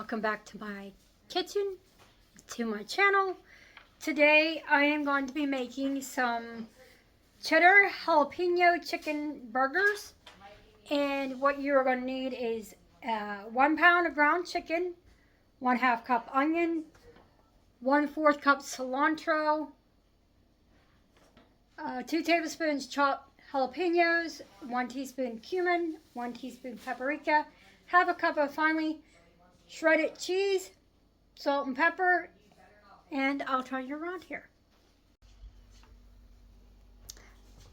welcome back to my kitchen, to my channel. Today I am going to be making some cheddar jalapeno chicken burgers, and what you are going to need is 1 pound of ground chicken, 1/2 cup onion, 1/4 cup cilantro, 2 tablespoons chopped jalapenos, 1 teaspoon cumin, 1 teaspoon paprika, 1/2 cup of finely shredded cheese, salt and pepper, and I'll turn you around here.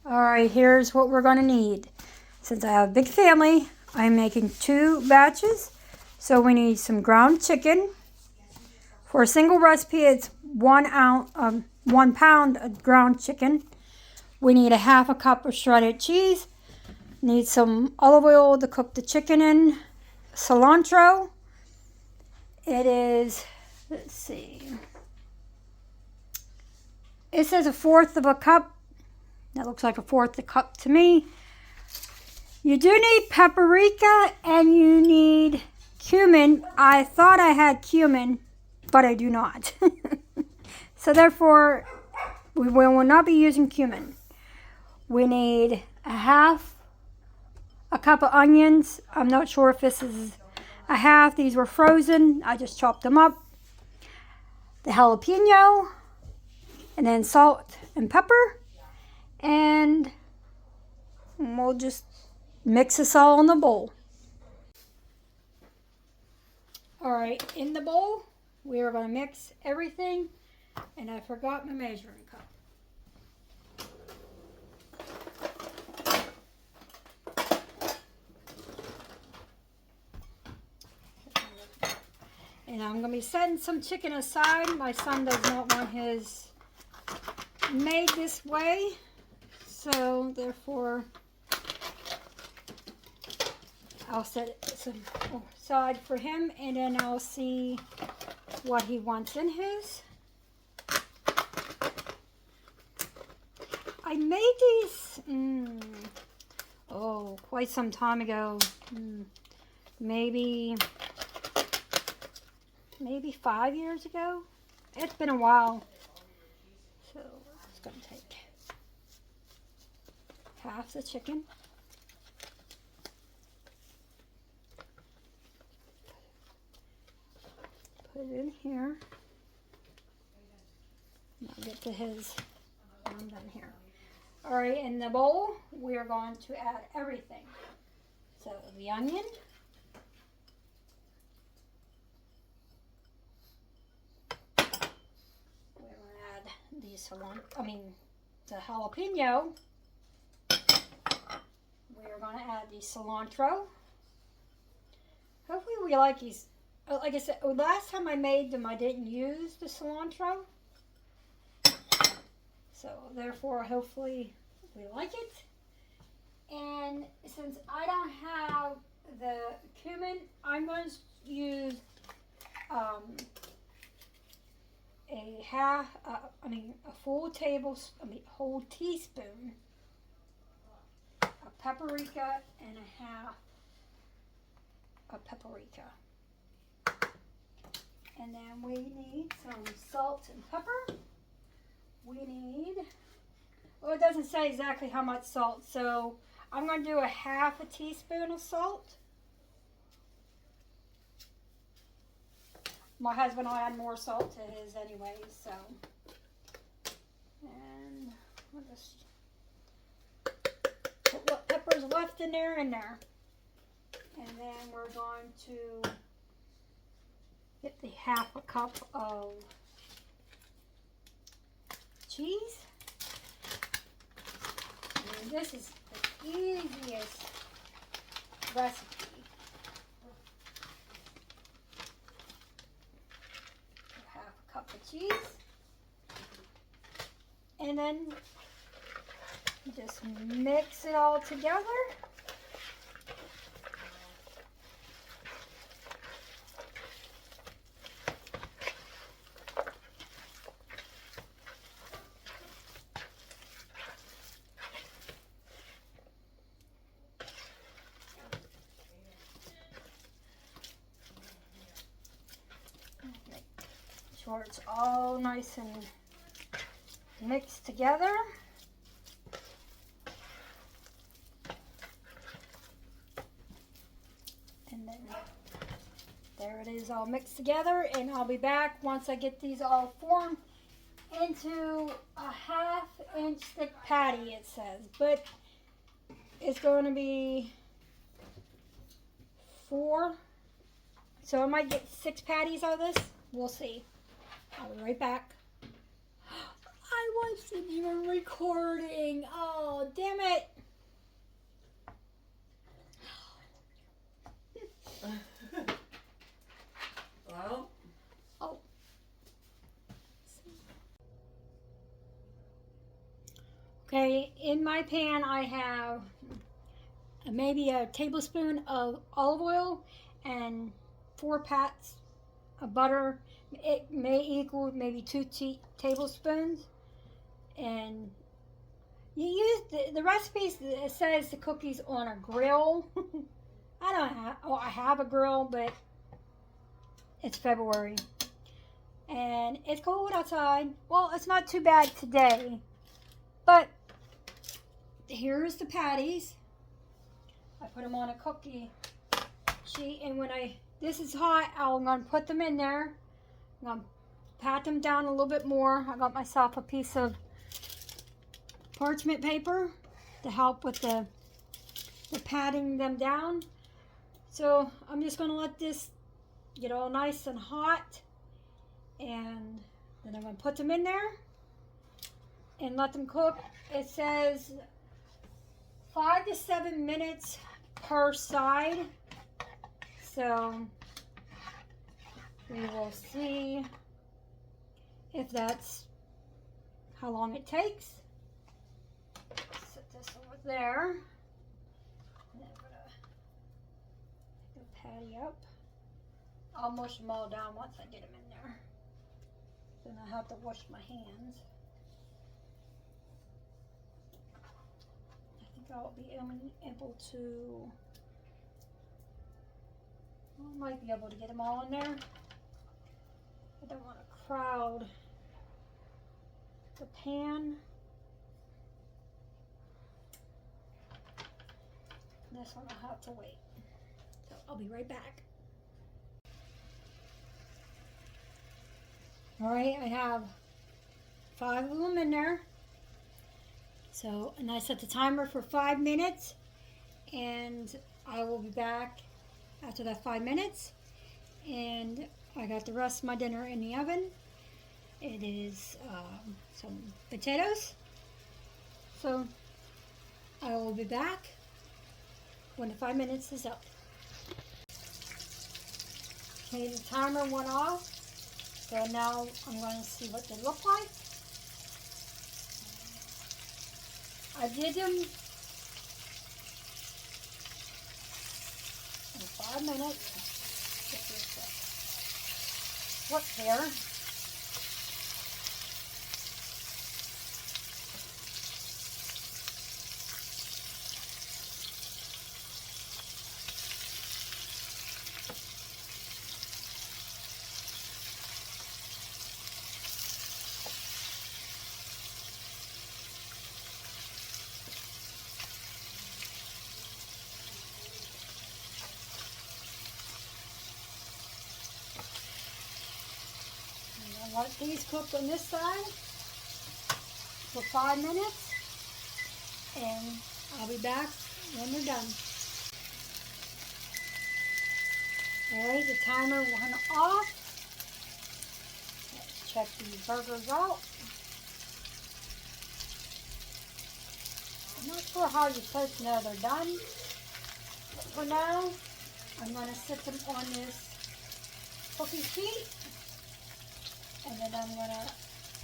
Alright, here's what we're going to need. Since I have a big family, I'm making 2 batches. So we need some ground chicken. For a single recipe, it's 1 pound of ground chicken. We need 1/2 cup of shredded cheese. Need some olive oil to cook the chicken in. Cilantro. It is, let's see, it says 1/4 of a cup. That looks like 1/4 of a cup to me. You do need paprika and you need cumin. I thought I had cumin, but I do not. So therefore, we will not be using cumin. We need 1/2 cup of onions. I'm not sure if this is a half. These were frozen. I just chopped them up. The jalapeno, and then salt and pepper, and we'll just mix this all in the bowl. Alright, in the bowl, we are going to mix everything, and I forgot my measuring cup. And I'm going to be setting some chicken aside. My son does not want his made this way. So, therefore, I'll set some aside for him. And then I'll see what he wants in his. I made these, quite some time ago. Maybe 5 years ago. It's been a while. So it's going to take half the chicken. Put it in here. And I'll get to his when I'm done here. Alright, in the bowl, we are going to add everything. So the onion. The jalapeno. We're going to add the cilantro. Hopefully we like these. Like I said, last time I made them, I didn't use the cilantro. So therefore, hopefully we like it. And since I don't have the cumin, I'm going to use whole teaspoon of paprika and 1/2 of paprika. And then we need some salt and pepper. We need, well, it doesn't say exactly how much salt, so I'm going to do 1/2 teaspoon of salt. My husband will add more salt to his anyway, so. And we'll just put what pepper's left in there. And then we're going to get the 1/2 cup of cheese. And this is the easiest recipe. 1/2 cup of cheese. And then just mix it all together. sure it's all nice and mixed together. And then there it is, all mixed together, and I'll be back once I get these all formed into a 1/2 inch thick patty, it says, but it's going to be 4, so I might get 6 patties out of this. We'll see. I'll be right back. I wasn't even recording. Oh, damn it. Well. Oh. Okay, in my pan I have maybe a tablespoon of olive oil and 4 pats of butter. It may equal maybe 2 tablespoons. And you use the recipes, it says the cookies on a grill. I don't have, oh, I have a grill, but it's February and it's cold outside. Well, it's not too bad today, but here's the patties. I put them on a cookie sheet, and when this is hot, I'm going to put them in there. I'm going to pat them down a little bit more. I got myself a piece of parchment paper to help with the patting them down. So I'm just going to let this get all nice and hot, and then I'm going to put them in there and let them cook. It says 5 to 7 minutes per side, so we will see if that's how long it takes. Set this over there. And I'm gonna pick the patty up. I'll mush them all down once I get them in there. Then I have to wash my hands. I think I'll be able to. I might be able to get them all in there. I don't want to crowd the pan. This one I'll have to wait. So I'll be right back. Alright, I have 5 of them in there. So, and I set the timer for 5 minutes, and I will be back after that 5 minutes. And I got the rest of my dinner in the oven. It is some potatoes. So I will be back when the 5 minutes is up. Okay, the timer went off. So now I'm going to see what they look like. I did them in 5 minutes. Look here. Let these cook on this side for 5 minutes, and I'll be back when they're done. Alright, the timer went off. Let's check these burgers out. I'm not sure how you're supposed to know they're done, but for now, I'm going to set them on this cookie sheet. And then I'm going to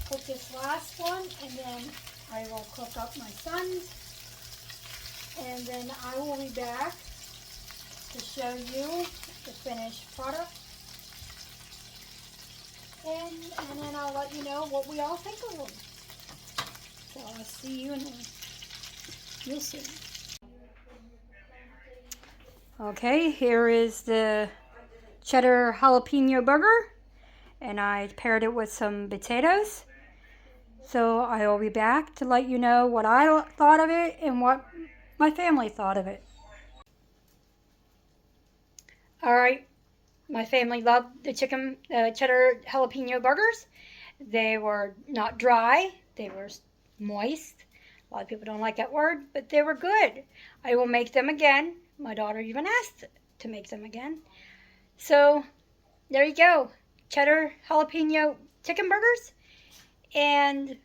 cook this last one, and then I will cook up my son's. And then I will be back to show you the finished product. And then I'll let you know what we all think of them. So I'll see you in there. You'll see. Okay, here is the cheddar jalapeno burger. and I paired it with some potatoes. So I will be back to let you know what I thought of it and what my family thought of it. All right, my family loved the chicken cheddar jalapeno burgers. They were not dry, they were moist. A lot of people don't like that word, but they were good. I will make them again. My daughter even asked to make them again. So there you go, cheddar jalapeno chicken burgers. And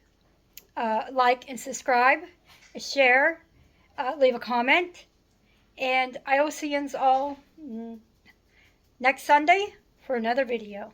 like and subscribe, share, leave a comment, and I will see you all next Sunday for another video.